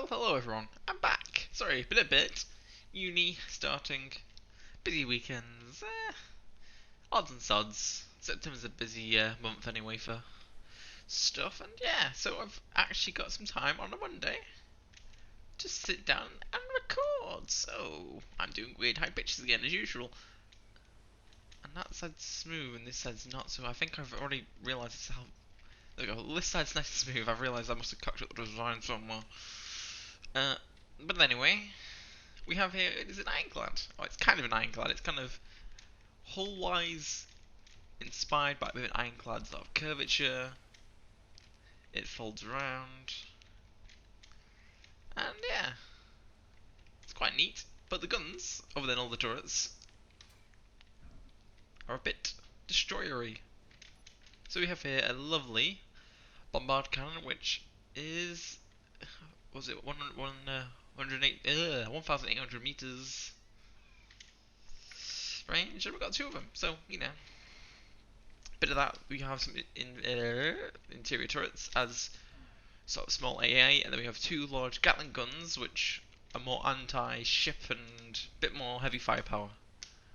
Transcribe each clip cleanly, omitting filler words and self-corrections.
Well, hello everyone. I'm back. Sorry, been a bit. Uni starting. Busy weekends. Odds and sods. September's a busy month anyway for stuff. And yeah, so I've actually got some time on a Monday to sit down and record. So I'm doing weird high pitches again as usual. And that side's smooth and this side's not. So I think I've already realised it's how. There we go. This side's nice and smooth. I've realised I must have cocked up the design somewhere. Uh, but anyway, we have here, it is an ironclad. Oh, it's kind of an ironclad. It's kind of hull-wise inspired by a bit of an ironclad sort of curvature. It folds around. And yeah, it's quite neat. But the guns, other than all the turrets, are a bit destroyery. So we have here a lovely bombard cannon, which is, what was it, 1,800 meters range, and we've got two of them. So, you know, bit of that. We have some interior turrets as sort of small AA, and then we have two large Gatling guns, which are more anti-ship and a bit more heavy firepower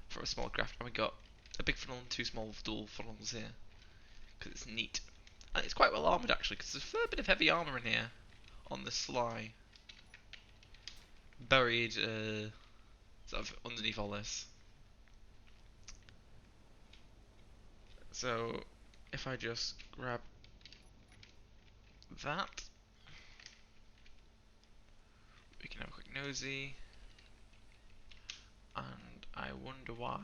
for a small craft. And we got a big funnel and two small dual funnels here because it's neat, and it's quite well armored actually, because there's a fair bit of heavy armor in here on the sly, buried sort of underneath all this. So if I just grab that, we can have a quick nosy. And I wonder why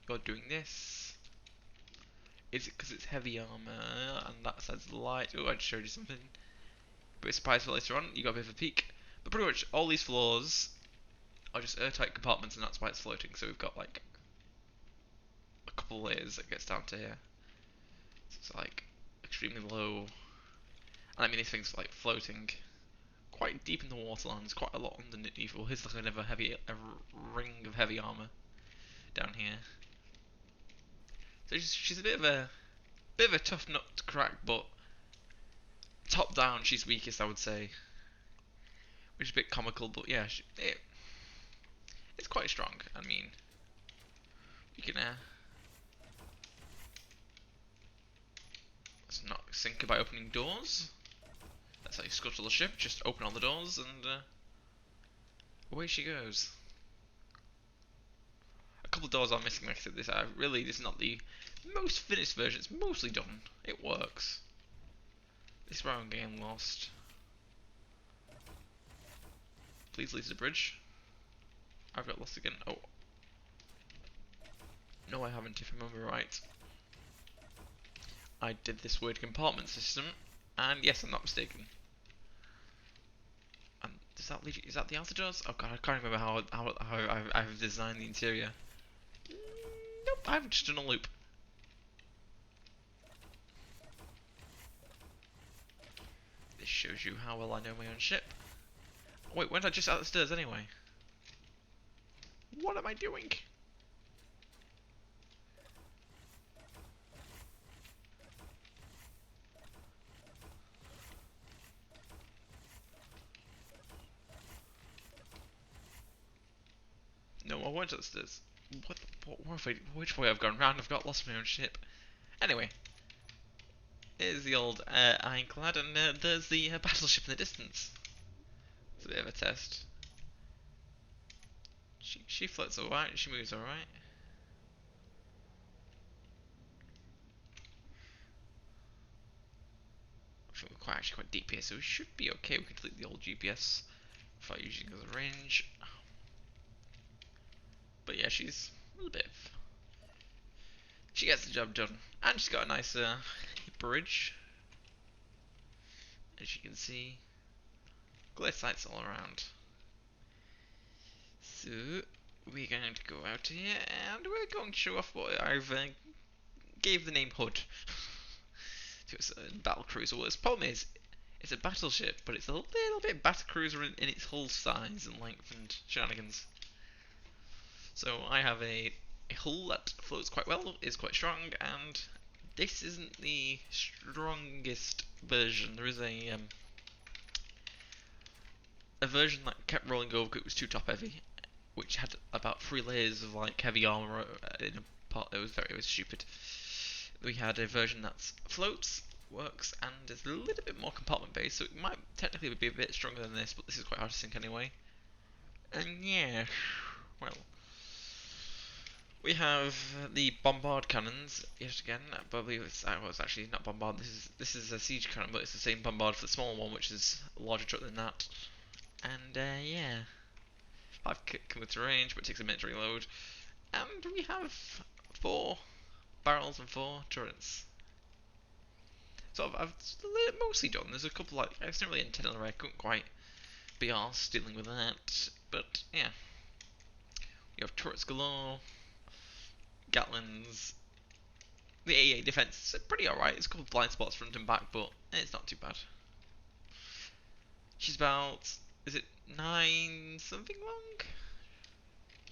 you're doing this. Is it because it's heavy armor and that side's light? Oh, I just showed you something. But it's surprised for later on, you got a bit of a peek. But pretty much all these floors are just airtight compartments, and that's why it's floating. So we've got like a couple layers that gets down to here. So it's like extremely low. And I mean, these things are like floating quite deep in the waterline. There's quite a lot underneath. Well, here's like a ring of heavy armor down here. So she's a bit of a tough nut to crack, but top down she's weakest, I would say, which is a bit comical. But yeah, it's quite strong. I mean, you can let's not sink her by opening doors. That's how you scuttle the ship. Just open all the doors and away she goes. A couple of doors are missing. Like I said, this is not the most finished version. It's mostly done. It works. This is where I'm getting lost. Please lead to the bridge. I've got lost again. Oh. No, I haven't, if I remember right. I did this weird compartment system, and yes, I'm not mistaken. And does that lead you, is that the outer doors? Oh god, I can't remember how I've designed the interior. Nope, I've just done a loop. This shows you how well I know my own ship. Wait, when did I just out the stairs anyway? What am I doing? No, I went upstairs. Which way I've gone round? I've got lost my own ship. Anyway, here's the old Ironclad, and there's the Battleship in the distance. It's a bit of a test. She floats alright, she moves alright. I think we're actually quite deep here, so we should be okay. We can delete the old GPS without using as a range. But yeah, she's a little bit. She gets the job done, and she's got a nice bridge, as you can see. Glare sights all around. So we're going to go out here, and we're going to show off what I've gave the name Hood to a battle cruiser. Well, the problem is, it's a battleship, but it's a little bit battle cruiser in its hull size and length and shenanigans. So I have a hull that floats quite well, is quite strong, and this isn't the strongest version. There is a a version that kept rolling over because it was too top heavy, which had about 3 layers of like heavy armor in a part. It was stupid. We had a version that floats, works, and is a little bit more compartment based, so it might technically be a bit stronger than this, but this is quite hard to sink anyway. And yeah, well, we have the bombard cannons yet again. I believe it's actually not bombard. This is a siege cannon, but it's the same bombard for the small one, which is a larger truck than that. And yeah, 5 kilometer range, but it takes a minute to reload. And we have 4 barrels and 4 turrets. So I've mostly done. There's a couple like I didn't really intend on the I couldn't quite be arsed dealing with that. But yeah, you have turrets galore, Gatlins. The AA defense is pretty alright. It's a couple blind spots front and back, but it's not too bad. She's about, is it 9 something long?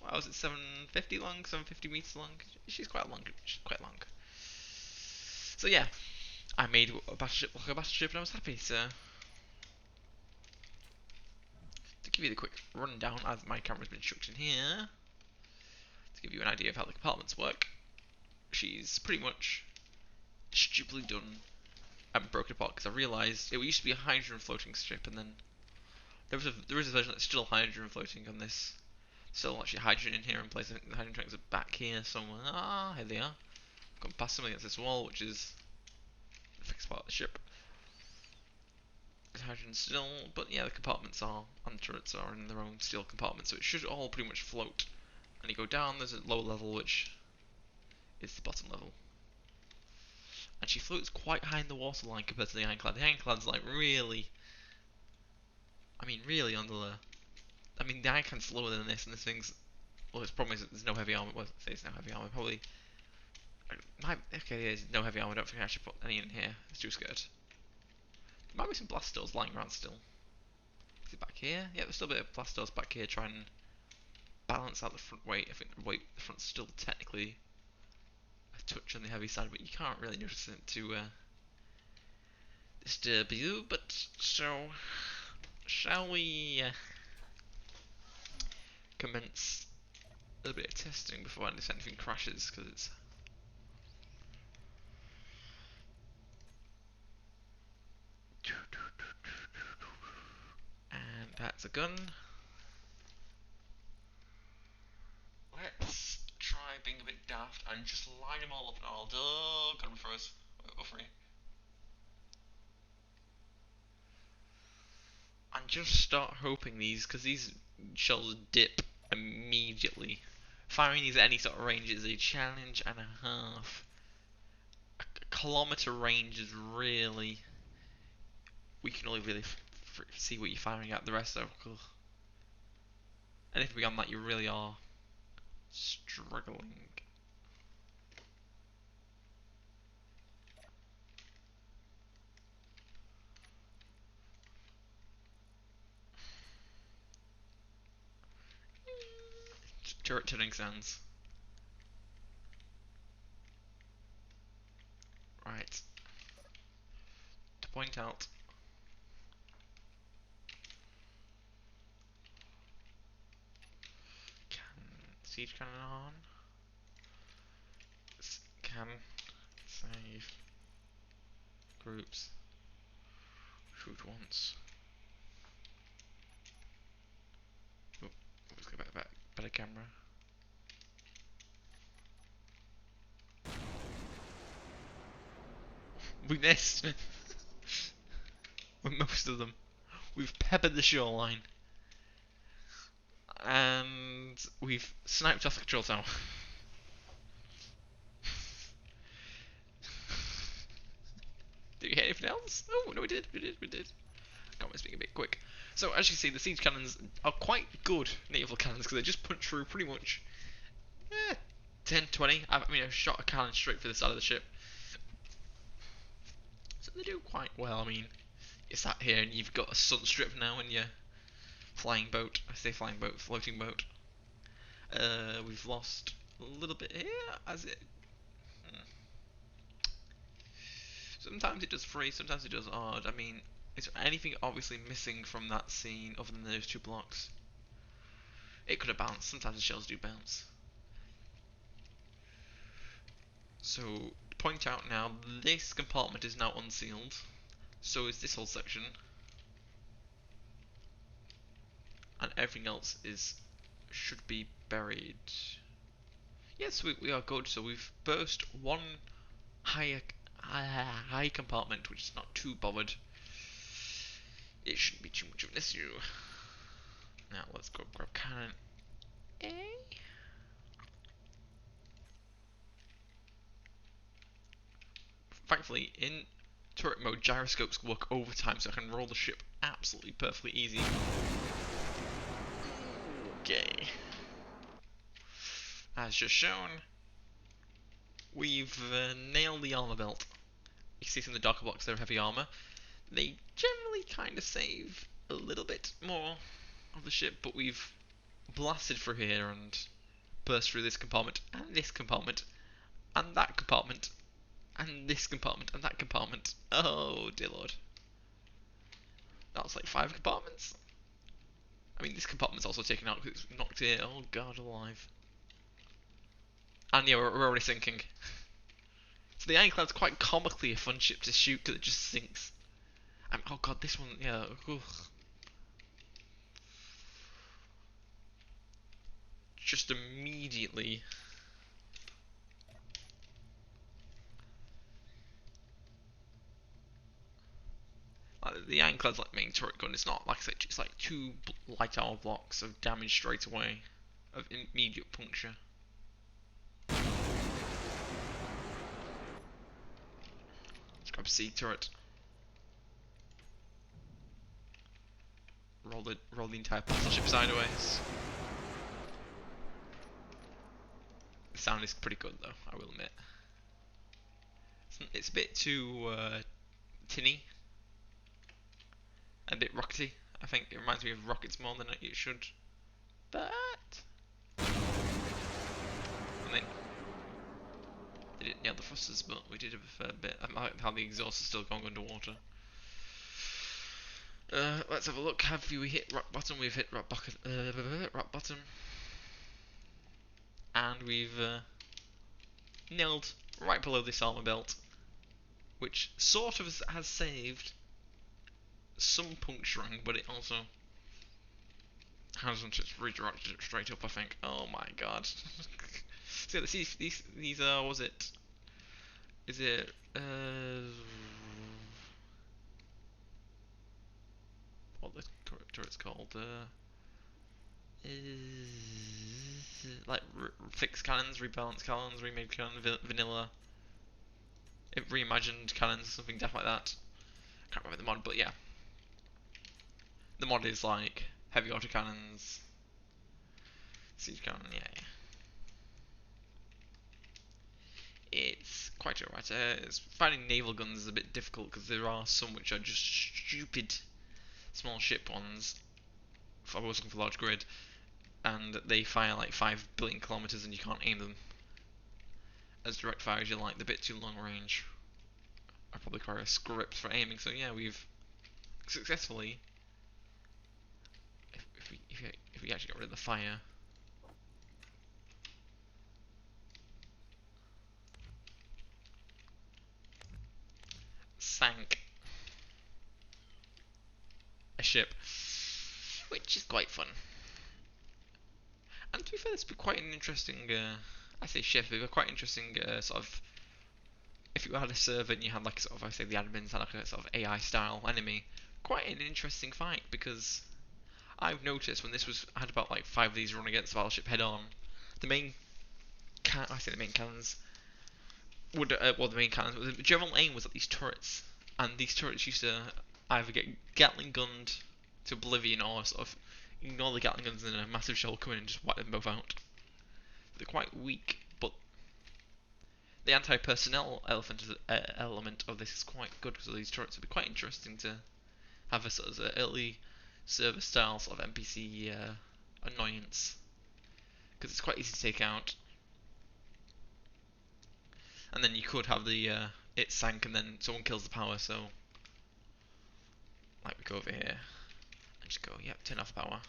Wow, is it 750 long? 750 meters long? She's quite long. She's quite long. So yeah, I made a battleship look like a battleship, and I was happy. So to give you the quick rundown, as my camera's been chucked in here, to give you an idea of how the compartments work, she's pretty much stupidly done and broken apart because I realised it used to be a hydrogen floating strip, and then there is a version that's still hydrogen floating on this. Still actually hydrogen in here in place. I think the hydrogen tanks are back here somewhere. Ah, here they are. Gone past them against this wall, which is the fixed part of the ship. There's hydrogen still, but yeah, the compartments are, and the turrets are in their own steel compartments, so it should all pretty much float. And you go down, there's a low level, which is the bottom level. And she floats quite high in the waterline compared to the Ironclad. The Ironclad's like really, I mean really under the, I mean the Ironclad's lower than this, and this thing's, well, its problem is that there's no heavy armor. Well, I say it's no heavy armor, probably. Okay, there's no heavy armor. I don't think I should put any in here. It's too scared. There might be some blast doors lying around still. Is it back here? Yeah, there's still a bit of blast doors back here trying to balance out the front weight. I think the front's still technically a touch on the heavy side, but you can't really notice it to disturb you. But so, shall we commence a little bit of testing before anything crashes? Because it's and that's a gun. Let's try being a bit daft and just line them all up and all. Oh, got them froze. Go free. And just start hoping because these shells dip immediately. Firing these at any sort of range is a challenge and a half. A kilometer range is really. We can only really see what you're firing at. The rest are. Anything beyond that, you really are struggling. Turret turning sounds. Right. To point out. Siege cannon on. Can save groups. Shoot once. Oh, let's go back. Better camera. We missed with most of them. We've peppered the shoreline. And we've sniped off the control tower. Did we hit anything else? Oh, no, we did. Comments being a bit quick. So, as you can see, the siege cannons are quite good naval cannons because they just punch through pretty much 10, 20. I mean, I've shot a cannon straight for the side of the ship. So they do quite well. I mean, you're sat here and you've got a sun strip now in your flying boat. I say flying boat, floating boat. We've lost a little bit here, as it. Sometimes it does free, sometimes it does odd. I mean, Is there anything obviously missing from that scene other than those two blocks? It could have bounced. Sometimes the shells do bounce. So, point out now, this compartment is now unsealed. So is this whole section. And everything else should be buried. Yes, we are good. So we've burst one high compartment, which is not too bothered. It shouldn't be too much of an issue. Now let's go grab cannon A. Thankfully, in turret mode, gyroscopes work overtime, so I can roll the ship absolutely perfectly easy. Okay. As just shown, we've nailed the armor belt. You see some of the darker blocks there, heavy armor. They generally kind of save a little bit more of the ship, but we've blasted through here and burst through this compartment, and this compartment, and that compartment, and this compartment, and that compartment. Oh, dear lord. That was like 5 compartments? I mean, this compartment's also taken out because it's knocked here. Oh god alive. And yeah, we're already sinking. So the Ironclad's quite comically a fun ship to shoot because it just sinks. Oh god, this one, yeah. Ugh. Just immediately. Like, the Ironclad's like main turret gun. It's not like I said, it's like 2 light armor blocks of damage straight away, of immediate puncture. Let's grab C turret. Roll the entire Battleship sideways. The sound is pretty good though, I will admit. It's a bit too tinny, a bit rockety. I think it reminds me of rockets more than it should. But I mean, they didn't nail the thrusters, but we did a fair bit. I like how the exhaust is still going underwater. Let's have a look. Have we hit rock bottom? We've hit rock bottom, and we've nailed right below this armor belt, which sort of has saved some puncturing, but it also hasn't just redirected it straight up. I think. Oh my god. So these are. Was it? Is it? What the turret's called? Like fixed cannons, rebalanced cannons, remade cannons, vanilla, reimagined cannons, something deaf like that. Can't remember the mod, but yeah. The mod is like heavy autocannons, siege cannon, yeah. It's quite alright. Finding naval guns is a bit difficult because there are some which are just stupid small ship ones. If I was looking for large grid, and they fire like 5 billion kilometers and you can't aim them as direct fire as you like. They're a bit too long range. I probably require a script for aiming. So yeah, we've successfully, if we actually got rid of the fire, sank a ship, which is quite fun. And to be fair, it's been quite an interesting, I say ship, but quite interesting sort of, if you had a server and you had like sort of, I say the admins had like a sort of AI style enemy, quite an interesting fight, because I've noticed when this was, I had about like 5 of these run against the Battleship head on, the main, I say the main cannons, well the main cannons, the general aim was at these turrets, and these turrets used to either get Gatling gunned to oblivion or sort of ignore the Gatling guns and a massive shell come in and just wipe them both out. They're quite weak, but the anti-personnel element of this is quite good because of these turrets. It'd be quite interesting to have a sort of early server style sort of NPC annoyance, because it's quite easy to take out. And then you could have the it sank and then someone kills the power, so Like we go over here and just go, yep, turn off power.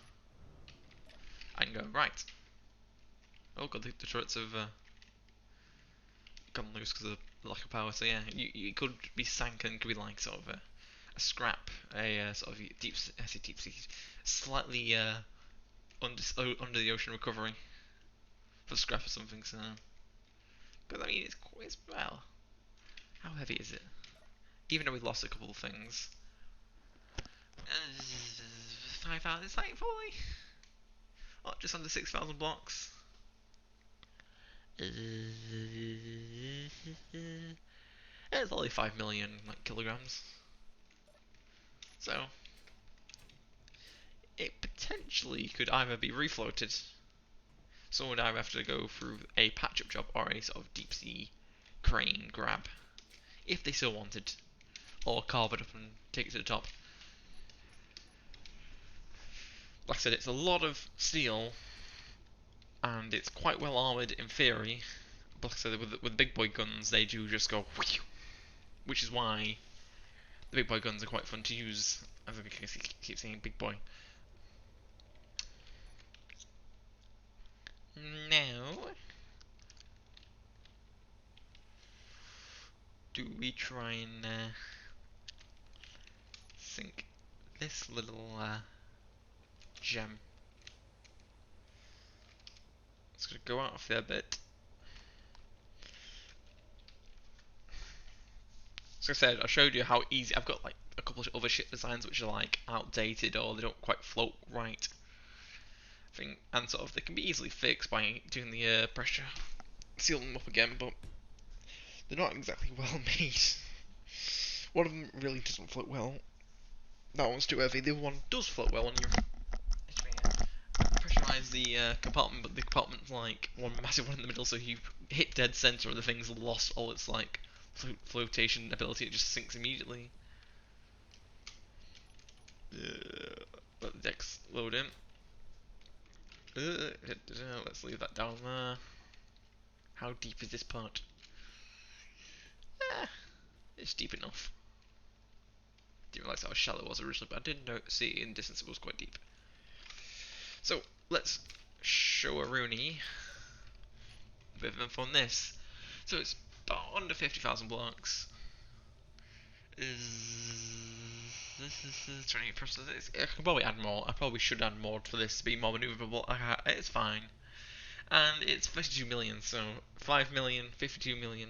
And go, right. Oh god, the turrets have gone loose because of the lack of power. So yeah, you could be sank and could be like sort of a scrap, a sort of deep, I say deep sea, slightly under the ocean recovery for scrap or something. So, because I mean, it's well, how heavy is it? Even though we lost a couple of things, 5,000. It's like probably just under 6,000 blocks. It's only 5 million like kilograms. So it potentially could either be refloated, someone would either have to go through a patch-up job or a sort of deep-sea crane grab, if they still wanted, or carve it up and take it to the top. Like I said, it's a lot of steel, and it's quite well armoured in theory, but like I said, with big boy guns, they do just go whew, which is why the big boy guns are quite fun to use, as I keep saying big boy. Now, do we try and sink this little gem? It's gonna go out a fair bit. So I said, I showed you how easy. I've got like a couple of other ship designs which are like outdated or they don't quite float right. I think, and sort of they can be easily fixed by doing the air pressure, seal them up again, but they're not exactly well made. One of them really doesn't float well. That one's too heavy. The other one does float well when you pressurize the compartment, but the compartment's like one massive one in the middle, so you hit dead center and the thing's lost all its like flotation ability. It just sinks immediately. Let the decks load in. Let's leave that down there. How deep is this part? It's deep enough. Didn't realise how shallow it was originally, but I did see in distance it was quite deep. So let's show a Rooney a bit of info on this. So it's about under 50,000 blocks. Is 28%? I can probably add more. I probably should add more for this to be more maneuverable. It's fine. And it's 52 million, so 5 million, 52 million.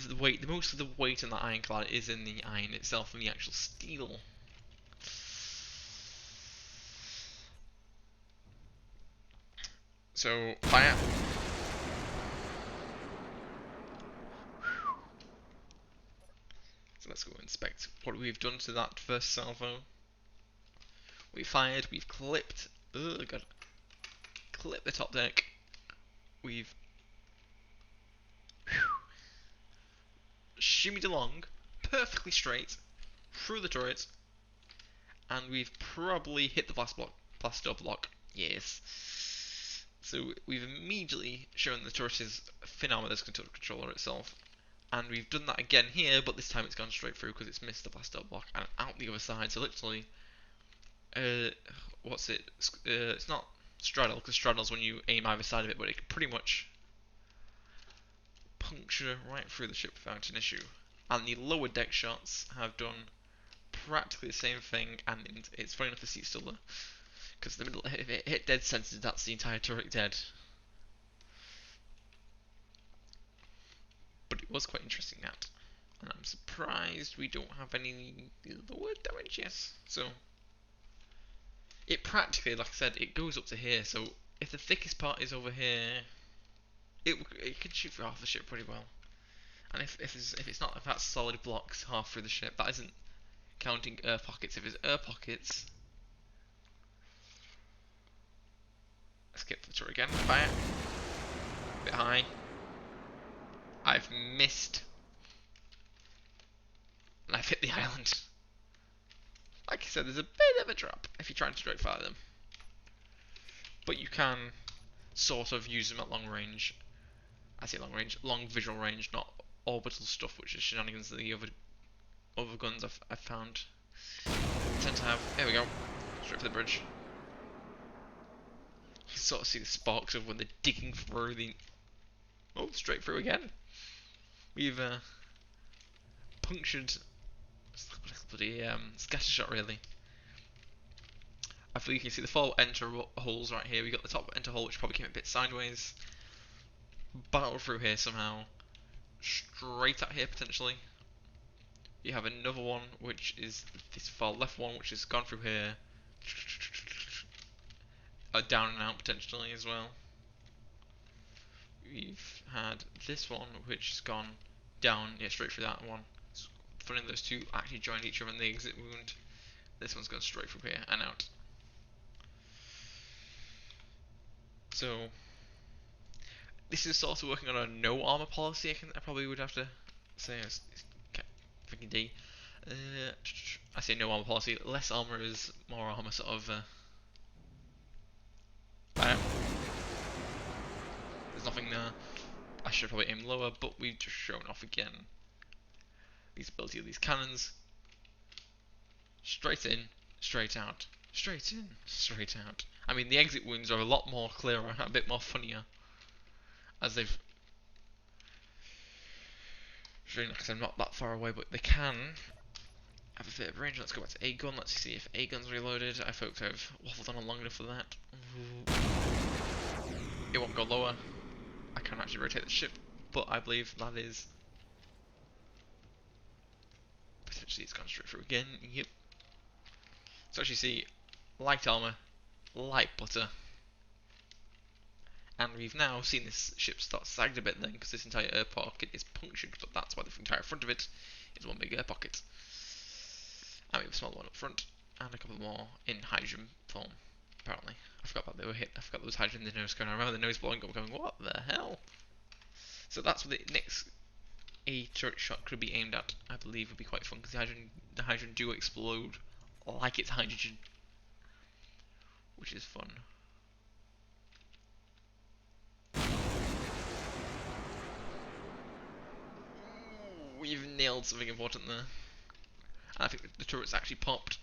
The weight, most of the weight in the Ironclad is in the iron itself and the actual steel. So fire. So let's go inspect what we've done to that first salvo. We fired, we've clipped. God, clipped the top deck. We've shimmied along perfectly straight through the turret, and we've probably hit the blast door block. Yes. So we've immediately shown the turret's fin armor as controller itself, and we've done that again here, but this time it's gone straight through because it's missed the blast door block and out the other side. So literally, what's it? It's not straddle, because straddle's when you aim either side of it, but it can pretty much puncture right through the ship without an issue. And the lower deck shots have done practically the same thing, and it's funny enough to see still there, because the middle, if it hit dead center, that's the entire turret dead. But it was quite interesting that, and I'm surprised we don't have any lower damage. Yes, so it practically, like I said, it goes up to here. So if the thickest part is over here, it can shoot through half the ship pretty well. And if that's solid blocks half through the ship, that isn't counting air pockets. If it's air pockets, let's get the turret again. Fire. A bit high. I've missed. And I've hit the island. Like I said, there's a bit of a drop if you're trying to direct fire them. But you can sort of use them at long range. I say long range, long visual range, not orbital stuff, which is shenanigans that the other other guns I've found tend to have. There we go. Straight for the bridge. You sort of see the sparks of when they're digging through the. Oh, straight through again. We've punctured bloody scatter shot really. I feel you can see the four enter holes right here. We got the top enter hole which probably came a bit sideways. Battle through here somehow. Straight out here potentially. You have another one which is this far left one which has gone through here. Down and out potentially as well. We've had this one which has gone down, yeah, straight through that one. It's funny those two actually joined each other in the exit wound. This one's gone straight from here and out. So this is sort of working on a no armor policy. I probably would have to say it's freaking D. I say no armor policy. Less armor is more armor, sort of. There's nothing there. I should probably aim lower, but we've just shown off again the ability of these cannons. Straight in, straight out. Straight in, straight out. I mean, the exit wounds are a lot more clearer, a bit more funnier, as they've shown, because I'm not that far away, but they can have a bit of range. Let's go back to A gun. Let's see if A gun's reloaded. I hope I've waffled on long enough for that. It won't go lower. I can't actually rotate the ship, but I believe that is potentially it's gone straight through again. Yep. So as you see, light armor, light butter. And we've now seen this ship start sagged a bit then, because this entire air pocket is punctured, but that's why the entire front of it is one big air pocket. And we have a small one up front, and a couple more in hydrogen form, apparently. I forgot that they were hit. I forgot there was hydrogen in the nose going on. I remember the nose blowing up, going, what the hell? So that's what the next A turret shot could be aimed at, I believe would be quite fun, because the hydrogen do explode like it's hydrogen, which is fun. We've nailed something important there. And I think the turret's actually popped.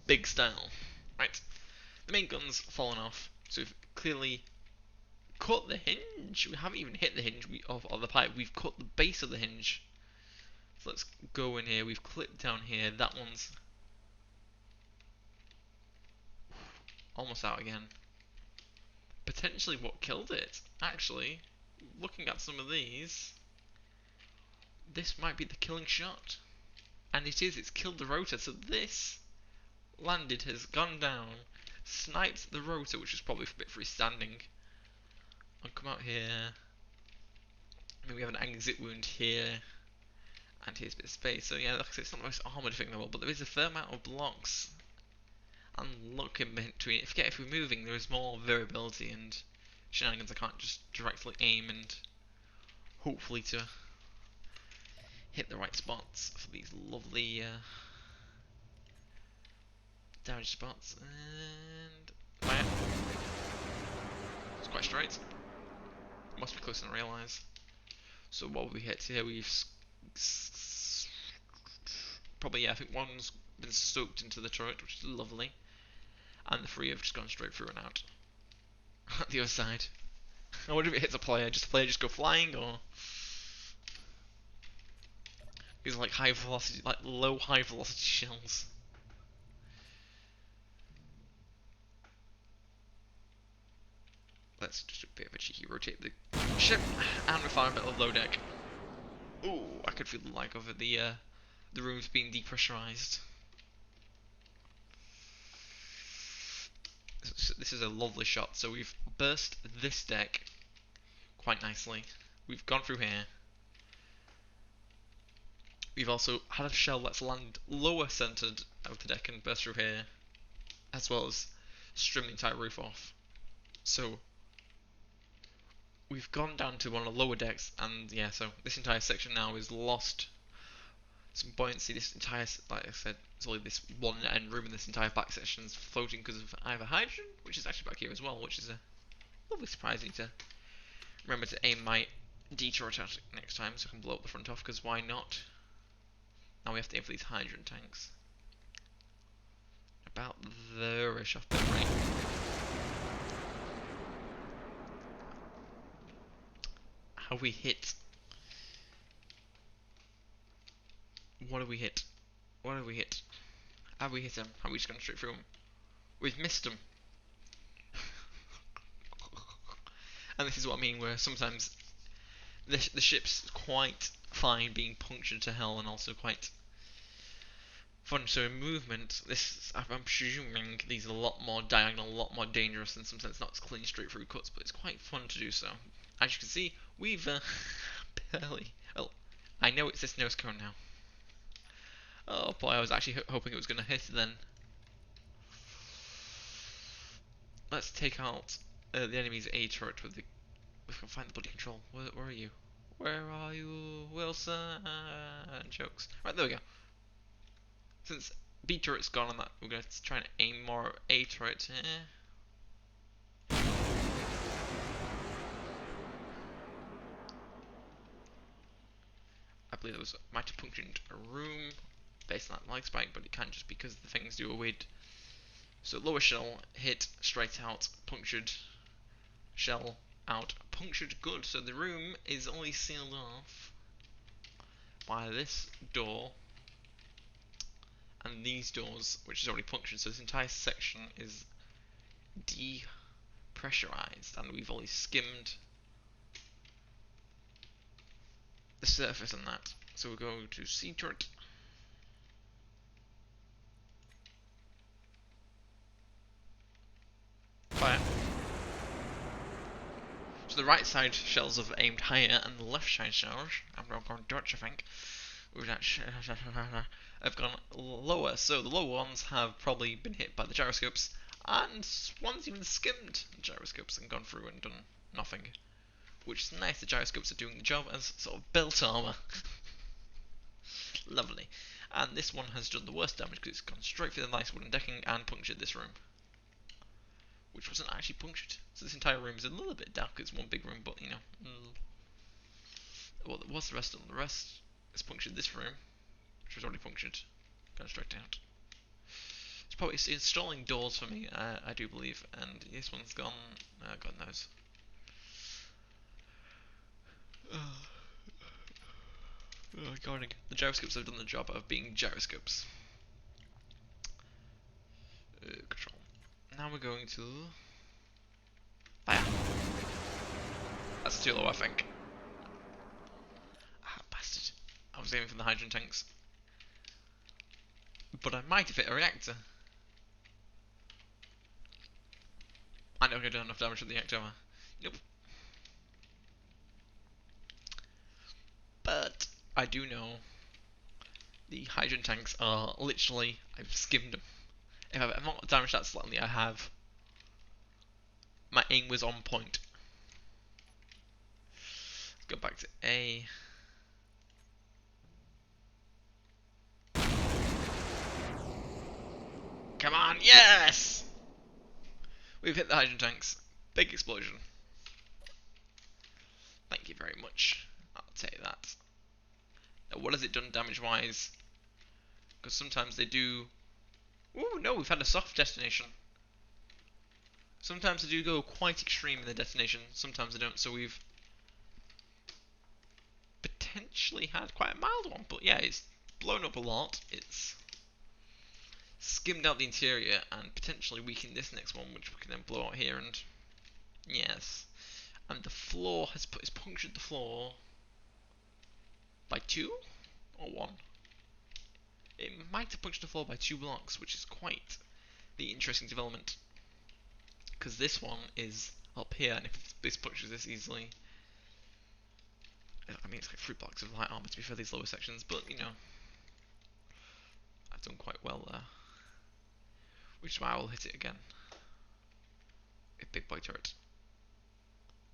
Big style. Right. The main gun's fallen off, so we've clearly cut the hinge. We haven't even hit the hinge of the pipe. We've cut the base of the hinge. So let's go in here. We've clipped down here. That one's almost out again. Potentially what killed it, actually. Looking at some of these, this might be the killing shot. And it is, it's killed the rotor. So this landed, has gone down, sniped the rotor, which was probably a bit freestanding. I'll come out here. I mean, we have an exit wound here. And here's a bit of space. So yeah, like I said, it's not the most armoured thing in the world, but there is a fair amount of blocks. And look in between. If we're moving, there is more variability and shenanigans. I can't just directly aim and hopefully to hit the right spots for these lovely damage spots. And bam. It's quite straight. Must be closer than I realise. So what we hit here, we've probably, yeah, I think one's been soaked into the turret, which is lovely. And the three have just gone straight through and out. The other side. I wonder if it hits a player. Just the player just go flying, or these are like high velocity, like low high velocity shells. Let's just do a bit of a cheeky rotate the ship, and we find a bit of low deck. Ooh, I could feel the lag of it. The room's being depressurized. This is a lovely shot. So we've burst this deck quite nicely. We've gone through here. We've also had a shell that's landed lower centered of the deck and burst through here, as well as trim the entire roof off. So we've gone down to one of the lower decks, and yeah, so this entire section now is lost some buoyancy. This entire, like I said, it's only this one end room, and this entire back section is floating because of either hydrogen, which is actually back here as well, which is a lovely surprise. I need to remember to aim my D turret out next time so I can blow up the front off, because why not? Now we have to aim for these hydrogen tanks. About there-ish off memory. How we hit? What have we hit? What have we hit? Have we hit him? Have we just gone straight through him? We've missed him. And this is what I mean, where sometimes the ship's quite fine being punctured to hell and also quite fun. So in movement, I'm presuming these are a lot more diagonal, a lot more dangerous, and sometimes not as clean straight through cuts, but it's quite fun to do so. As you can see, we've barely. Well, I know it's this nose cone now. Oh boy, I was actually hoping it was going to hit then. Let's take out the enemy's A turret with the. We can find the bloody control. Where are you? Where are you, Wilson? Jokes. Right, there we go. Since B turret's gone on that, we're going to try and aim more A turret. I believe there might have punctured a room based on that lag spike, but it can't just because the things do a weird. So lower shell hit straight out, punctured shell out, punctured good. So the room is only sealed off by this door and these doors, which is already punctured. So this entire section is depressurized, and we've only skimmed the surface on that. So we'll go to C turret. Fire. So the right side shells have aimed higher, and the left side shells, I'm going Dutch I think, have gone lower. So the lower ones have probably been hit by the gyroscopes, and one's even skimmed the gyroscopes and gone through and done nothing. Which is nice, the gyroscopes are doing the job as sort of belt armour. Lovely. And this one has done the worst damage because it's gone straight through the nice wooden decking and punctured this room, which wasn't actually punctured. So this entire room is a little bit dark. It's one big room, but you know. Well, what's the rest of them? The rest is punctured this room, which was already punctured. Gone straight out. It's probably installing doors for me, I do believe, and this one's gone. God knows. Regarding the gyroscopes have done the job of being gyroscopes. Control. Now we're going to fire. That's too low, I think. Ah, bastard. I was aiming for the hydrogen tanks. But I might have hit a reactor. I know I done enough damage with the reactor. Nope. But I do know the hydrogen tanks are literally, I've skimmed them. If I've not damaged that slightly, I have. My aim was on point. Let's go back to A. Come on, yes! We've hit the hydrogen tanks. Big explosion. Thank you very much. I'll take that. Now, what has it done damage-wise? Because sometimes they do. Oh no, we've had a soft detonation. Sometimes they do go quite extreme in the detonation. Sometimes they don't. So we've potentially had quite a mild one. But yeah, it's blown up a lot. It's skimmed out the interior and potentially weakened this next one, which we can then blow out here. And yes, and the floor has punctured the floor by 2 or 1. It might have punctured the floor by 2 blocks, which is quite the interesting development. Because this one is up here, and if this punctures this easily, I mean, it's like 3 blocks of light armor to be fair, these lower sections, but you know, I've done quite well there. Which is why I will hit it again. A big boy turret.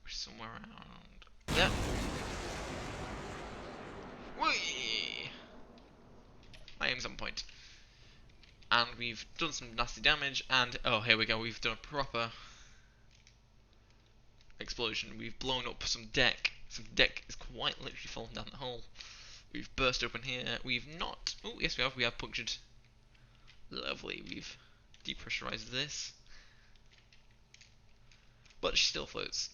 Which is somewhere around there. Whee! My aim's on point. And we've done some nasty damage, and oh, here we go, we've done a proper explosion. We've blown up some deck. Some deck is quite literally falling down the hole. We've burst open here. We've not. Oh, yes, we have. We have punctured. Lovely. We've depressurized this. But she still floats.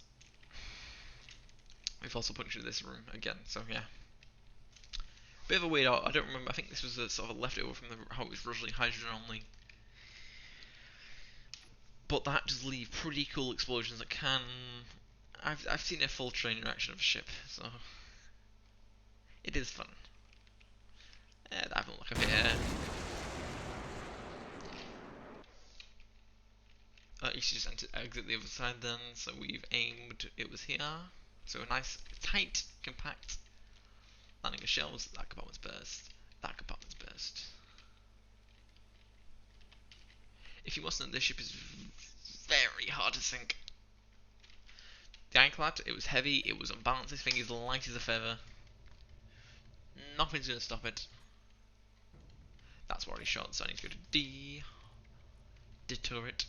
We've also punctured this room again, so yeah. Bit of a weird art. I don't remember. I think this was a sort of a leftover from how it was originally hydrogen only. But that does leave pretty cool explosions that can. I've seen a full train reaction of a ship, so it is fun. That haven't look a bit here. You should just exit the other side then. So we've aimed. It was here. So a nice, tight, compact landing of shells. That compartment's burst. That compartment's burst. If you must know, this ship is very hard to sink. The Ironclad, it was heavy, it was unbalanced, this thing is light as a feather. Nothing's going to stop it. That's already shot, so I need to go to D. Deter it.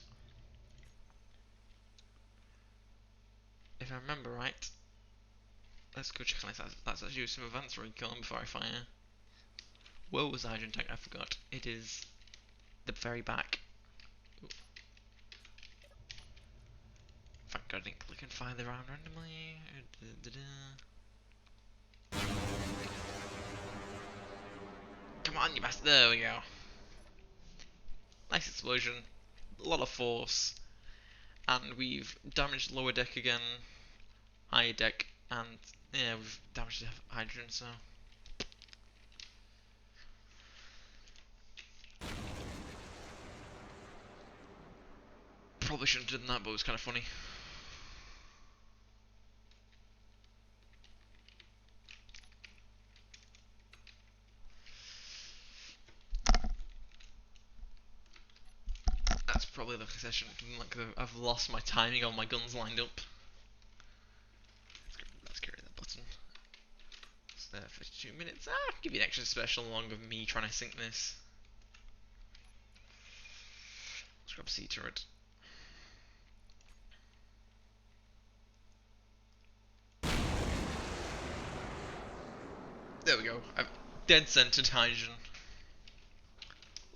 If I remember right, let's go check on this. Let's actually do some advanced recon before I fire. Where was the hydrogen tank? I forgot. It is the very back. Ooh. Thank God I didn't click and fire the round randomly. Come on, you bastard. There we go. Nice explosion. A lot of force. And we've damaged lower deck again. Higher deck. And yeah, we've damaged the hydrogen, so. Probably shouldn't have done that, but it was kind of funny. That's probably the session. Like I've lost my timing on my guns lined up. Let's carry that button. It's there for 2 minutes. I'll give you an extra special along with me trying to sink this. Let's grab C turret. There we go. I've dead centered hydrogen.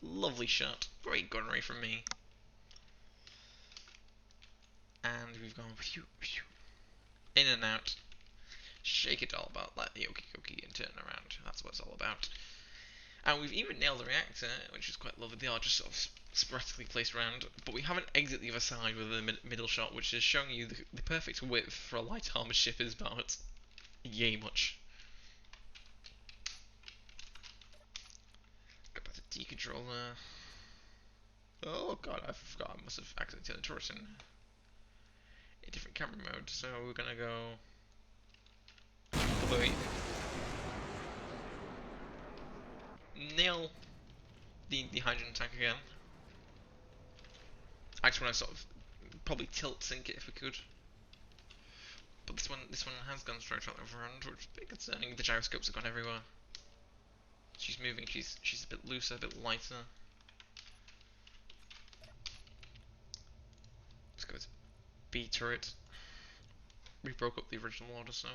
Lovely shot. Great gunnery from me. And we've gone in and out. Shake it all about like the okie and turn around. That's what it's all about. And we've even nailed the reactor, which is quite lovely. They are just sort of sporadically placed around, but we haven't exited the other side with the middle shot, which is showing you the perfect width for a light armoured ship is about yay much. Go back to D-controller. Oh god, I forgot. I must have accidentally turned the turret in a different camera mode, so we're gonna go. Nail the hydrogen tank again. I just want to sort of probably tilt sink it if we could. But this one has gone straight out the front, which is a bit concerning. The gyroscopes have gone everywhere. She's moving, she's a bit looser, a bit lighter. Let's go with B turret. We broke up the original order, so.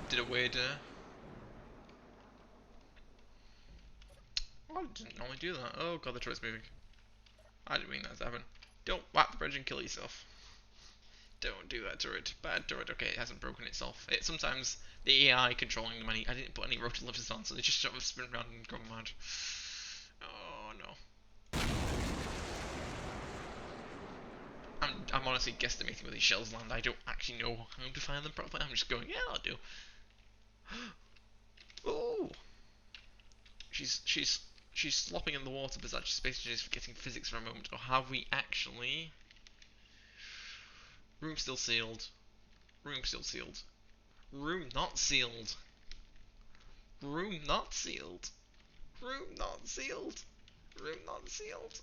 Did a weird oh, I didn't normally do that. Oh god, the turret's moving. I didn't mean that to happen. Don't whack the bridge and kill yourself. Don't do that turret. Bad turret. Okay, it hasn't broken itself. Sometimes the AI controlling them, I didn't put any rotor lifters on, so they just sort of spin around and go mad. Oh no. I'm honestly guesstimating where these shells land. I don't actually know how to find them properly. I'm just going, yeah, I'll do. Oh, she's slopping in the water, but that's just basically just forgetting physics for a moment. Or have we actually? Room still sealed. Room still sealed. Room not sealed. Room not sealed. Room not sealed. Room not sealed.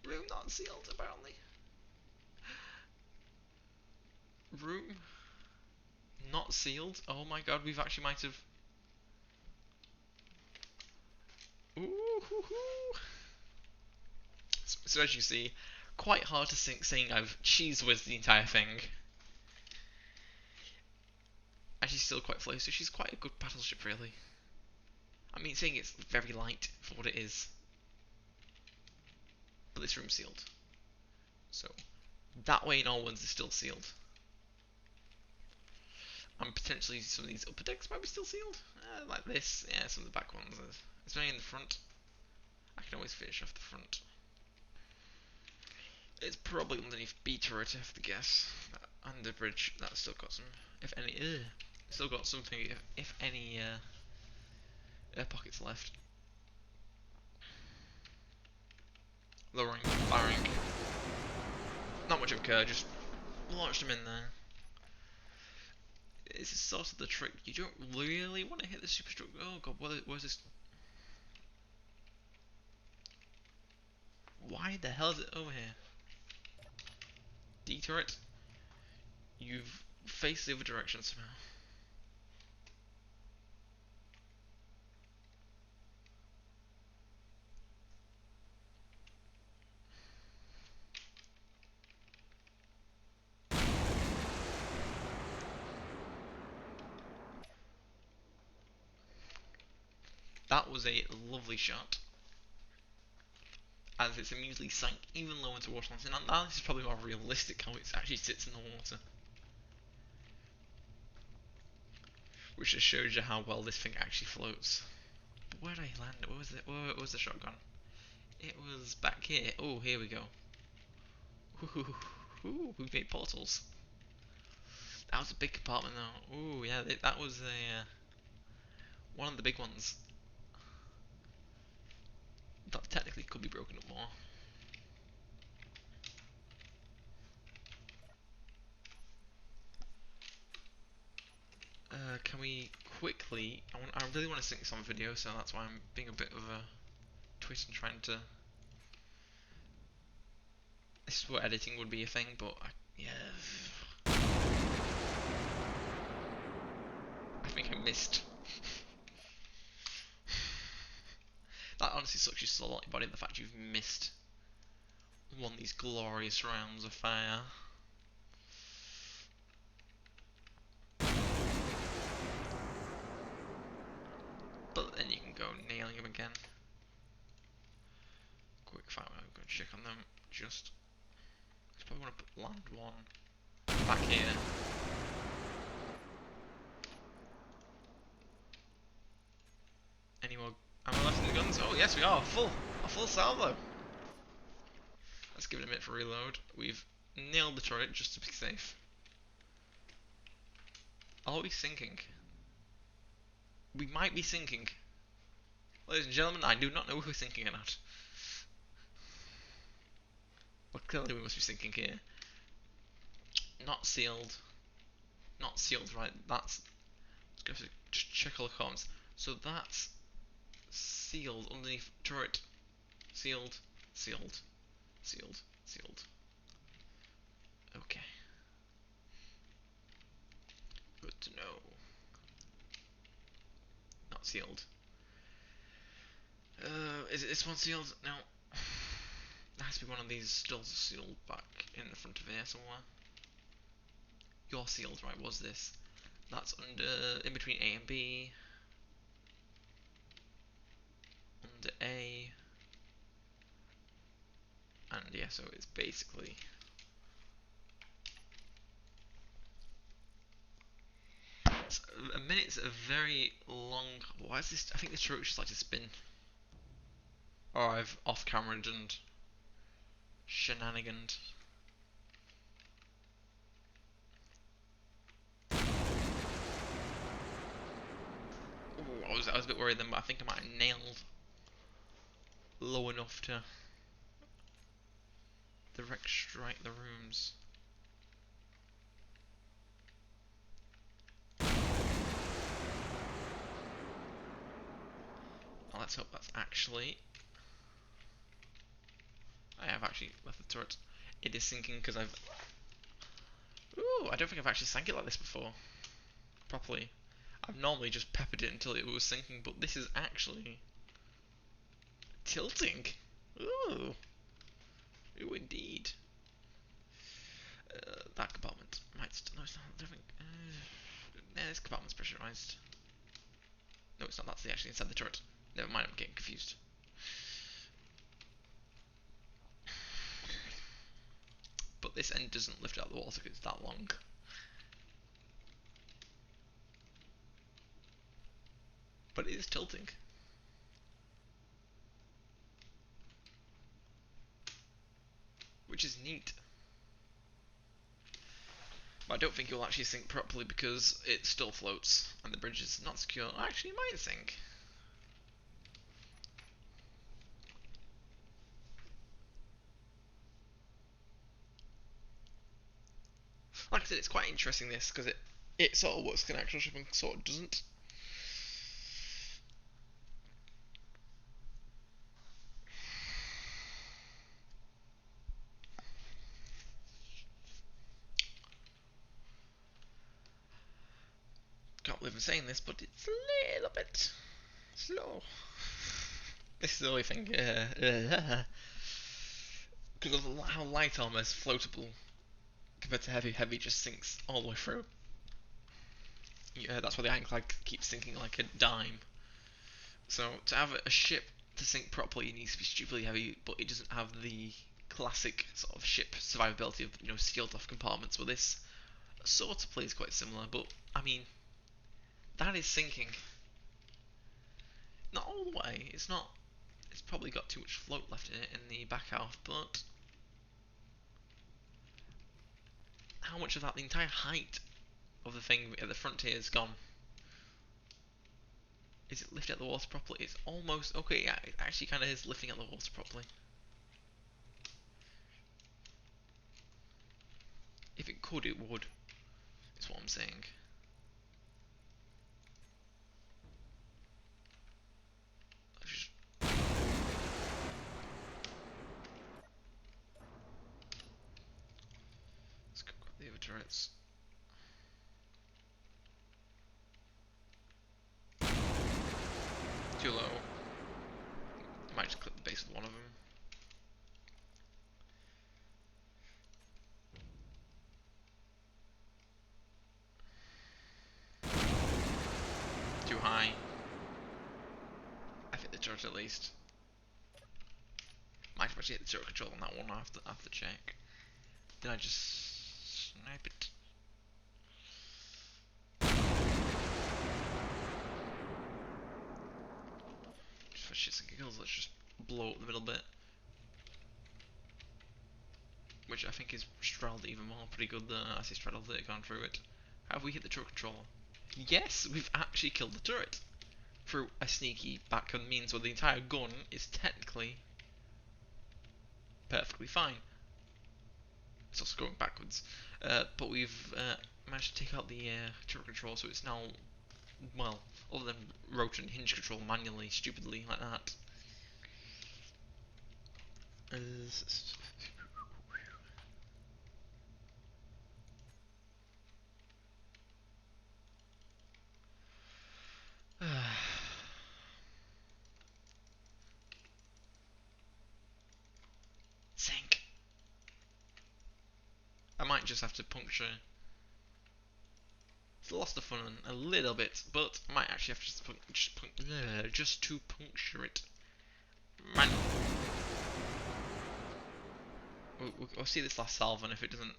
Room not sealed, apparently. Room not sealed? Oh my god, we've actually might have. Ooh hoo hoo. So as you see, quite hard to think saying I've cheese whizzed the entire thing. And she's still quite floaty, so she's quite a good battleship, really. I mean, saying it's very light for what it is. But this room's sealed. So, that way in all ones is still sealed. And potentially some of these upper decks might be still sealed. Like this, yeah, some of the back ones. It's mainly in the front. I can always finish off the front. It's probably underneath B turret, I have to guess. And the bridge, that's still got some, if any, still got something, if any, air pockets left. Lowering, firing. Not much of a care, just launched them in there. This is sort of the trick. You don't really want to hit the superstructure. Oh god, where's this? Why the hell is it over here? D turret. You've faced the other direction somehow. That was a lovely shot. As it's immediately sank even lower into water. And now this is probably more realistic how it actually sits in the water. Which just shows you how well this thing actually floats. But where did I land? Where was it? Where was the shotgun? It was back here. Oh, here we go. Ooh, we made portals. That was a big compartment though. Ooh, yeah, that was a one of the big ones. That technically could be broken up more. Can we quickly? I really want to sync this on video, so that's why I'm being a bit of a twist and trying to. This is where editing would be a thing, but yeah, I think I missed. That honestly sucks you so a lot, your body, the fact you've missed one of these glorious rounds of fire. But then you can go nailing them again. Quick fire, I'm going to check on them. Just, I probably want to put land one back here. Any more ammo left in the guns? Oh yes, we are a full salvo. Let's give it a minute for reload. We've nailed the turret just to be safe. Are we sinking? We might be sinking. Ladies and gentlemen, I do not know if we're sinking or not. But clearly we must be sinking here. Not sealed. Not sealed, right? That's... Let's go just check all the comms. So that's sealed underneath turret. Sealed. Sealed. Sealed. Sealed. Okay. Good to know. Not sealed. Is it this one sealed? No. There has to be one of these still sealed back in the front of here somewhere. You're sealed, right? Was this? That's under, in between A and B. Under A. And yeah, so it's basically... A minute's a very long... Why is this? I think the turret just like to spin. Or I've off-cameraed and shenaniganed. Ooh, I was a bit worried then, but I think I might have nailed low enough to direct strike the rooms. Well, let's hope that's actually... I have actually left the turret. It is sinking because I've... Ooh, I don't think I've actually sank it like this before. Properly. I've normally just peppered it until it was sinking, but this is actually... tilting. Ooh. Oh, indeed. That compartment might still. No, it's not. I don't think. This compartment's pressurized. No, it's not. That's actually inside the turret. Never mind, I'm getting confused. But this end doesn't lift out of the water because it's that long. But it is tilting. Which is neat. But I don't think it will actually sink properly because it still floats and the bridge is not secure. Actually, it might sink. Like I said, it's quite interesting this because it sort of works like an actual ship and sort of doesn't. Can't believe I'm saying this, but it's a little bit slow. This is the only thing. Because of how light armor is floatable compared to heavy. Heavy just sinks all the way through. Yeah, that's why the Ironclad keeps sinking like a dime. So to have a ship to sink properly, it needs to be stupidly heavy, but it doesn't have the classic sort of ship survivability of sealed off compartments. But this sort of plays quite similar. But I mean, that is sinking. Not all the way. It's not. It's probably got too much float left in it in the back half, but how much of that, the entire height of the thing at the frontier is gone? Is it lifting out the water properly? It's almost okay. Yeah, it actually kind of is lifting out the water properly. If it could, it would. Is what I'm saying. Let's go grab the other turrets. Too low. Might just clip the base of one of them. Too high. I hit the turret at least. Might have actually hit the turret control on that one after check. Did I just snipe it? Just for shits and giggles, let's just blow up the middle bit. Which I think is straddled even more. Pretty good there. I see straddled it, gone through it. Have we hit the turret controller? Yes, we've actually killed the turret. Through a sneaky backgun means where the entire gun is technically perfectly fine. It's also going backwards. But we've managed to take out the turret control, so it's now, well, other than rotor and hinge control manually, stupidly, like that. Sink. I might just have to puncture. It's lost the fun a little bit, but I might actually have to just to puncture it. Man. We'll see this last salve, and if it doesn't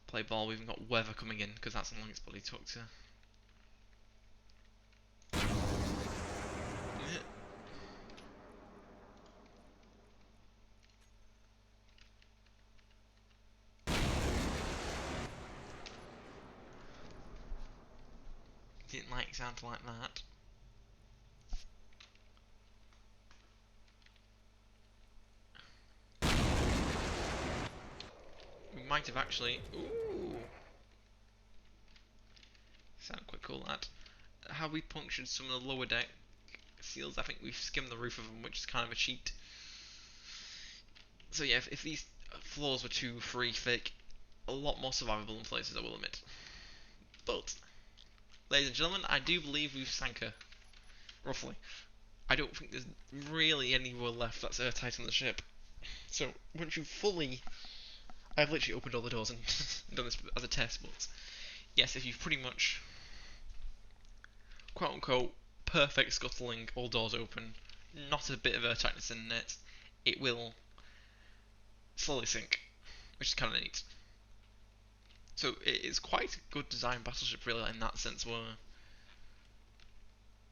play ball, we've got weather coming in, because that's how long it's bloody took to. Didn't like sound like that. We might have actually. Ooh! Sound quite cool, that. How we punctured some of the lower deck seals, I think we've skimmed the roof of them, which is kind of a cheat. So yeah, if these floors were too free, thick, a lot more survivable in places, I will admit. But, ladies and gentlemen, I do believe we've sank her. Roughly. I don't think there's really anywhere left that's airtight on the ship. So once you fully, I've literally opened all the doors and done this as a test, but yes, if you've pretty much quote unquote perfect scuttling, all doors open, not a bit of air tightness in it, it will slowly sink, which is kind of neat. So it is quite a good design battleship, really, in that sense. Where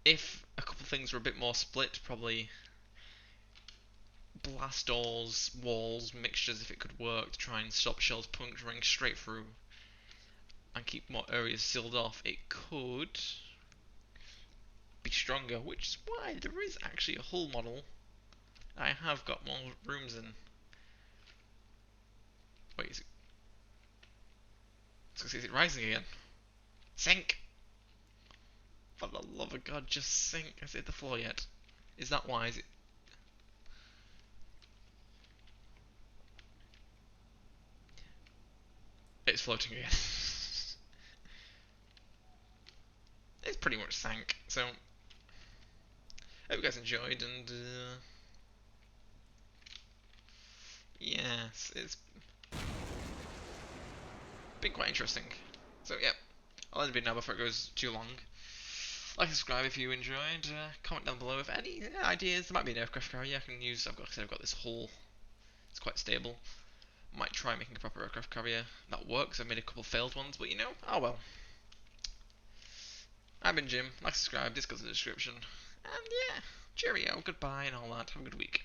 if a couple of things were a bit more split, probably blast doors, walls, mixtures, if it could work to try and stop shells puncturing straight through and keep more areas sealed off, it could be stronger. Which is why there is actually a hull model I have got more rooms in. Wait, is it rising again? Sink! For the love of God, just sink. Has it hit the floor yet? Is that why? Is it? It's floating again. It's pretty much sank. So, hope you guys enjoyed, and yes, it's been quite interesting. So, yeah, I'll end it now before it goes too long. Like and subscribe if you enjoyed. Comment down below if any ideas. There might be an aircraft carrier I can use. I've got this hull. It's quite stable. Might try making a proper aircraft carrier that works. I've made a couple failed ones, but you know, oh well. I've been Jim. Like, subscribe. This goes in the description. And yeah, cheerio, goodbye, and all that. Have a good week.